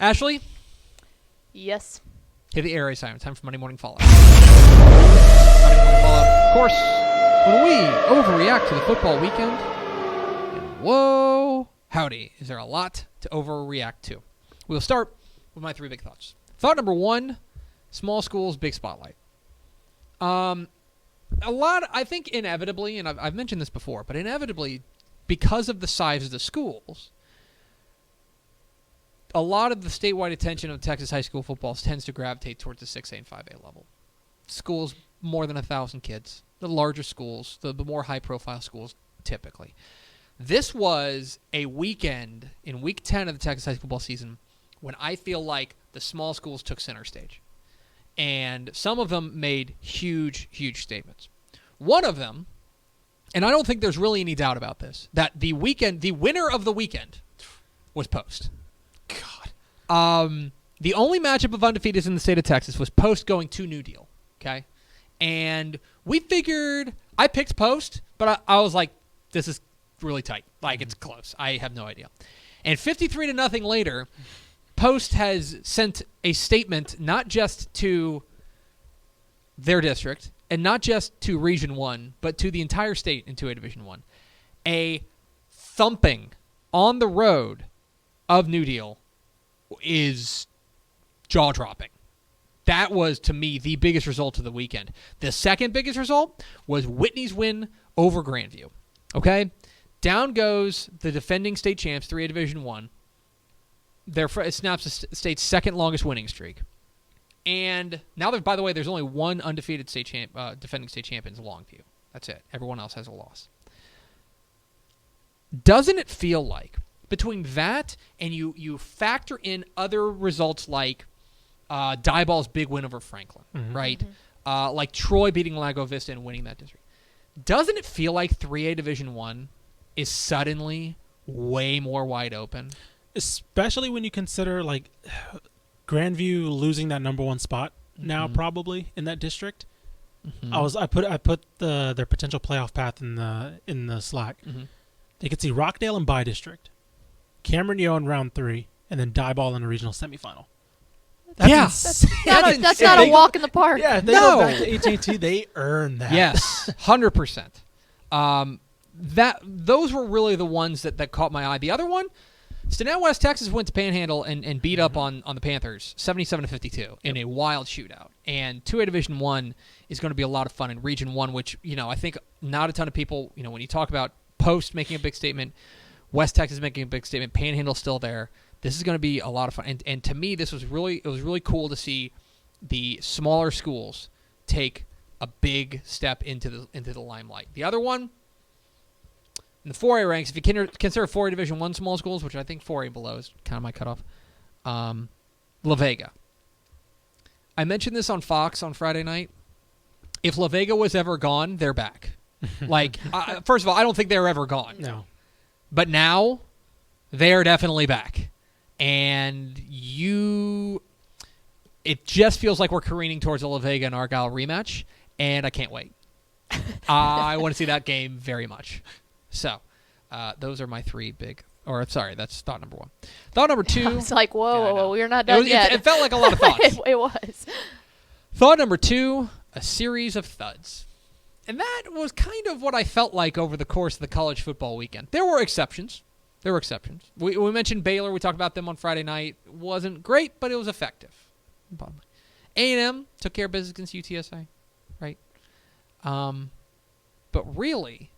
Ashley? Yes. Hit the area assignment. Time for Monday Morning Fallout. Monday Morning Fallout. Of course, when we overreact to the football weekend, and whoa, howdy, is there a lot to overreact to? We'll start with my three big thoughts. Thought number one, small schools, big spotlight. A lot, I think inevitably, and I've mentioned this before, but inevitably, because of the size of the schools, a lot of the statewide attention of Texas high school football tends to gravitate towards the 6A and 5A level. Schools more than 1,000 kids, the larger schools, the more high-profile schools typically. This was a weekend in Week 10 of the Texas high school football season when I feel like the small schools took center stage. And some of them made huge, huge statements. One of them, and I don't think there's really any doubt about this, that the winner of the weekend was Post. God. The only matchup of undefeateds in the state of Texas was Post going to New Deal. Okay? And we figured, I picked Post, but I was like, this is really tight. Like, it's close. I have no idea. And 53-0 later, Post has sent a statement not just to their district and not just to Region 1, but to the entire state in 2A Division 1. A thumping on the road of New Deal is jaw-dropping. That was, to me, the biggest result of the weekend. The second biggest result was Whitney's win over Grandview. Okay? Down goes the defending state champs, 3A Division 1. It snaps the state's second longest winning streak. And now, by the way, there's only one undefeated defending state champions, Longview. That's it. Everyone else has a loss. Doesn't it feel like, between that and you factor in other results like Dieball's big win over Franklin, right? Mm-hmm. Like Troy beating Lago Vista and winning that district. Doesn't it feel like 3A Division 1 is suddenly way more wide open? Especially when you consider, like, Grandview losing that number one spot now, probably in that district. I put their potential playoff path in the Slack. They could see Rockdale in bye district, Cameron Yo in round 3, and then Dieball in a regional semifinal. That's not a walk in the park. Yeah, if they go back to HAT, they earn that. Yes, 100%. Those were really the ones that caught my eye. The other one, Stinnett West Texas went to Panhandle and beat up on the Panthers 77-52 in a wild shootout. And 2A Division 1 is going to be a lot of fun in Region 1, which, I think not a ton of people, when you talk about Post making a big statement, West Texas making a big statement, Panhandle's still there. This is going to be a lot of fun. And to me, it was really cool to see the smaller schools take a big step into the limelight. The other one, in the 4A ranks, if you consider 4A Division 1 small schools, which I think 4A below is kind of my cutoff, La Vega. I mentioned this on Fox on Friday night. If La Vega was ever gone, they're back. First of all, I don't think they were ever gone. No. But now, they're definitely back. And it just feels like we're careening towards a La Vega and Argyle rematch, and I can't wait. I want to see that game very much. So, those are my three big, that's thought number one. Thought number two. I was like, whoa, we're not done yet. It felt like a lot of thoughts. It was. Thought number two, a series of thuds. And that was kind of what I felt like over the course of the college football weekend. There were exceptions. We mentioned Baylor. We talked about them on Friday night. It wasn't great, but it was effective. A&M took care of business against UTSA, right? But really,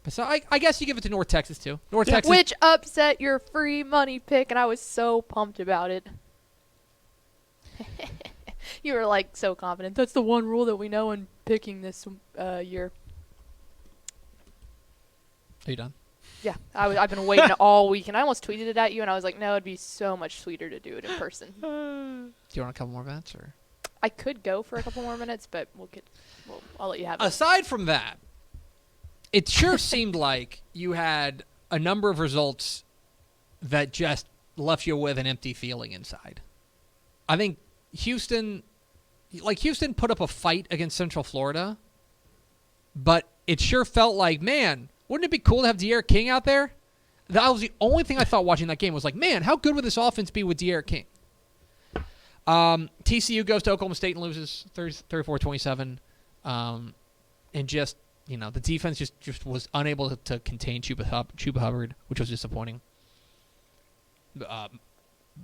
so I guess you give it to North Texas, too. Texas. Which upset your free money pick, and I was so pumped about it. You were, like, so confident. That's the one rule that we know in picking this year. Are you done? Yeah, I've been waiting all week, and I almost tweeted it at you, and I was like, no, it'd be so much sweeter to do it in person. Do you want a couple more minutes? Or? I could go for a couple more minutes, but I'll let you have it. Aside from that, it sure seemed like you had a number of results that just left you with an empty feeling inside. I think Houston put up a fight against Central Florida, but it sure felt like, man, wouldn't it be cool to have De'Aaron King out there? That was the only thing I thought watching that game was like, man, how good would this offense be with De'Aaron King? TCU goes to Oklahoma State and loses 34-27. And just, the defense just was unable to contain Chuba Hubbard, which was disappointing.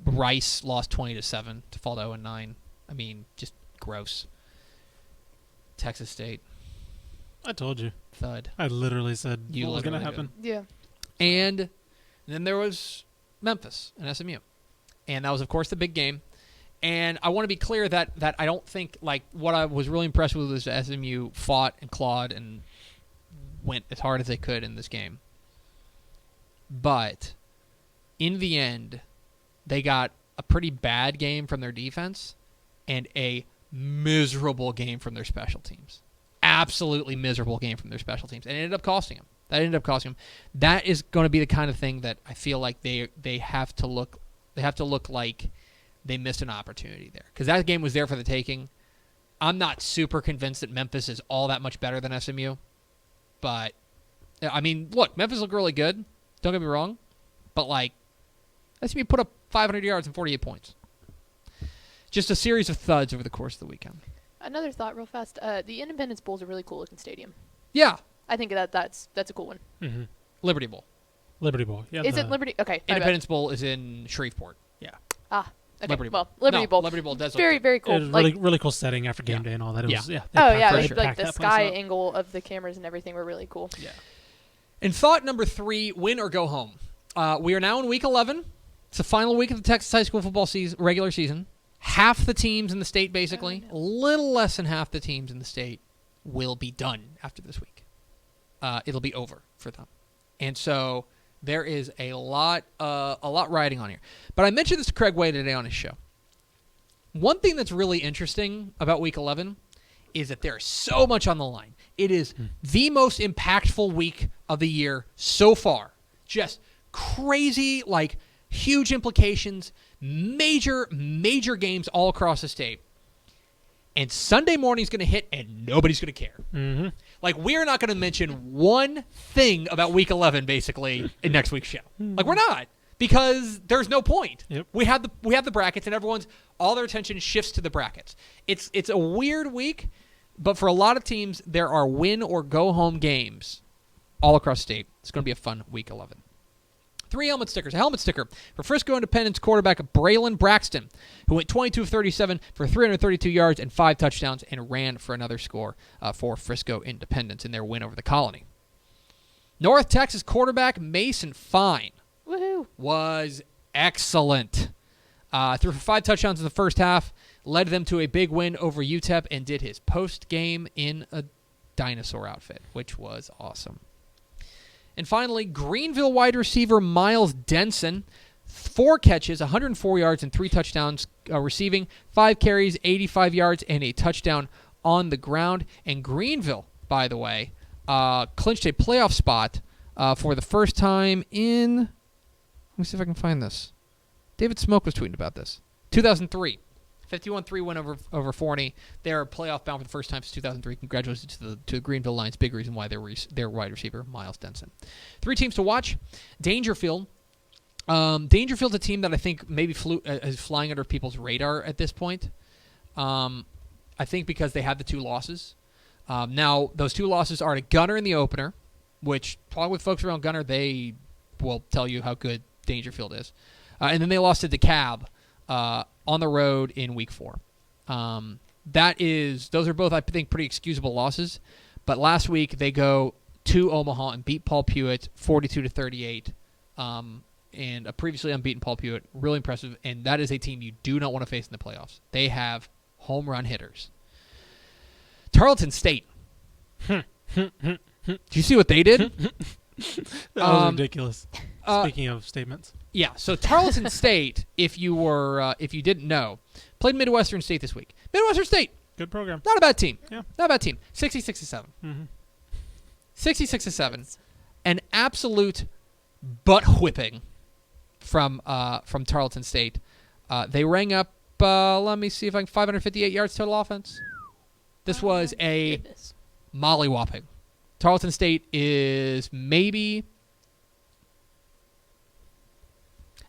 Rice lost 20-7 to fall to 0-9. I mean, just gross. Texas State. I told you. Thud. I literally said what was going to literally happen. Yeah. And then there was Memphis and SMU. And that was, of course, the big game. And I want to be clear that I don't think, what I was really impressed with was SMU fought and clawed and went as hard as they could in this game. But in the end, they got a pretty bad game from their defense and a miserable game from their special teams. Absolutely miserable game from their special teams. And it ended up costing them. That is going to be the kind of thing that I feel like they have to look like they missed an opportunity there. Because that game was there for the taking. I'm not super convinced that Memphis is all that much better than SMU. But, I mean, look, Memphis looked really good. Don't get me wrong. But, SMU put up 500 yards and 48 points. Just a series of thuds over the course of the weekend. Another thought real fast. The Independence Bowl is a really cool looking stadium. Yeah. I think that's a cool one. Mm-hmm. Liberty Bowl. Liberty Bowl. Yeah. Is it Liberty? Okay. Independence Bowl is in Shreveport. Yeah. Okay. Liberty Bowl. Well, Liberty Bowl. Liberty Bowl does very, look very cool. It was really cool setting after game day and all that. It was, Yeah. they Oh packed- yeah, they sure. like packed the that place sky up. angle of the cameras and everything were really cool. Yeah. And thought number 3, win or go home. We are now in week 11. It's the final week of the Texas high school football regular season. Half the teams in the state, basically, a little less than half the teams in the state will be done after this week. It'll be over for them. And so there is a lot riding on here. But I mentioned this to Craig Way today on his show. One thing that's really interesting about week 11 is that there's so much on the line. It is the most impactful week of the year so far. Just crazy, huge implications, major games all across the state. And Sunday morning's going to hit, and nobody's going to care. Mm-hmm. We're not going to mention one thing about Week 11, basically, in next week's show. We're not, because there's no point. Yep. We have the brackets, and all their attention shifts to the brackets. It's a weird week, but for a lot of teams, there are win or go home games all across the state. It's going to be a fun Week 11. 3 helmet stickers. A helmet sticker for Frisco Independence quarterback Braylon Braxton, who went 22 of 37 for 332 yards and 5 touchdowns and ran for another score for Frisco Independence in their win over the Colony. North Texas quarterback Mason Fine Woohoo! was excellent. Threw for 5 touchdowns in the first half, led them to a big win over UTEP, and did his post-game in a dinosaur outfit, which was awesome. And finally, Greenville wide receiver Miles Denson, 4 catches, 104 yards, and 3 touchdowns receiving, 5 carries, 85 yards, and a touchdown on the ground. And Greenville, by the way, clinched a playoff spot for the first time in, let me see if I can find this. David Smoke was tweeting about this. 2003. 51-3 win over Forney. They're playoff bound for the first time since 2003. Congratulations to the Greenville Lions. Big reason why their wide receiver, Miles Denson. 3 teams to watch. Dangerfield. Dangerfield's a team that I think maybe is flying under people's radar at this point. I think because they have the 2 losses. Now, those 2 losses are to Gunner in the opener, which probably with folks around Gunner, they will tell you how good Dangerfield is. And then they lost to DeKalb on the road in week 4. Those are both, I think, pretty excusable losses. But last week they go to Omaha and beat Paul Pewitt 42-38. And a previously unbeaten Paul Pewitt, really impressive. And that is a team you do not want to face in the playoffs. They have home run hitters. Tarleton State. Do you see what they did? That was ridiculous. Speaking of statements. Yeah, so Tarleton State, if you didn't know, played Midwestern State this week. Midwestern State, Good program. not a bad team. Yeah. Not a bad team. 66-7. Mm-hmm. 66-7. An absolute butt whipping from Tarleton State. They rang up, let me see if I can, 558 yards total offense. This was a Goodness. mollywhopping. Tarleton State is maybe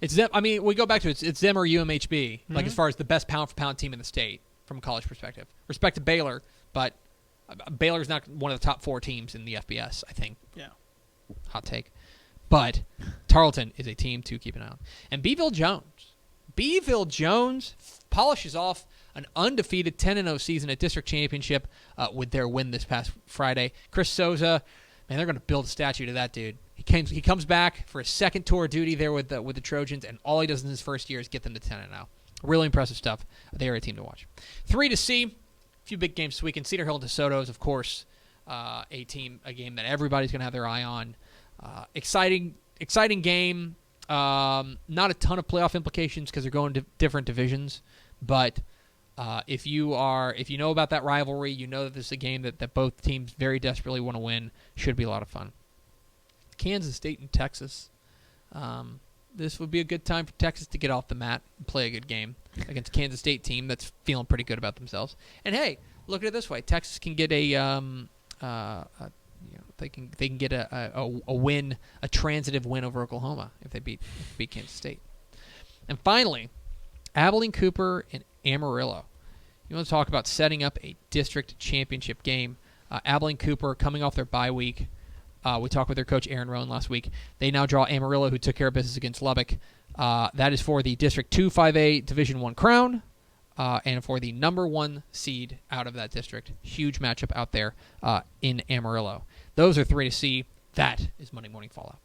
It's them. I mean, we go back to it's them or UMHB, like as far as the best pound for pound team in the state from a college perspective. Respect to Baylor, but Baylor's not one of the top 4 teams in the FBS, I think. Yeah. Hot take. But Tarleton is a team to keep an eye on. And Beeville Jones polishes off an undefeated 10-0 season at district championship with their win this past Friday. Chris Souza, man, they're going to build a statue to that dude. He comes back for his second tour of duty there with the Trojans, and all he does in his first year is get them to 10-0. Really impressive stuff. They are a team to watch. 3 to see. A few big games this weekend. Cedar Hill and DeSoto is, of course, a game that everybody's going to have their eye on. Exciting game. Not a ton of playoff implications because they're going to different divisions, but if you know about that rivalry, you know that this is a game that both teams very desperately want to win. Should be a lot of fun. Kansas State and Texas. This would be a good time for Texas to get off the mat and play a good game against a Kansas State team that's feeling pretty good about themselves. And hey, look at it this way: Texas can get they can get a win, a transitive win over Oklahoma if they beat Kansas State. And finally, Abilene Cooper and Amarillo. You want to talk about setting up a district championship game? Abilene Cooper coming off their bye week. We talked with their coach Aaron Rohn last week. They now draw Amarillo, who took care of business against Lubbock. That is for the District 2 5A Division 1 crown, and for the number 1 seed out of that district. Huge matchup out there in Amarillo. Those are 3 to see. That is Monday Morning Fallout.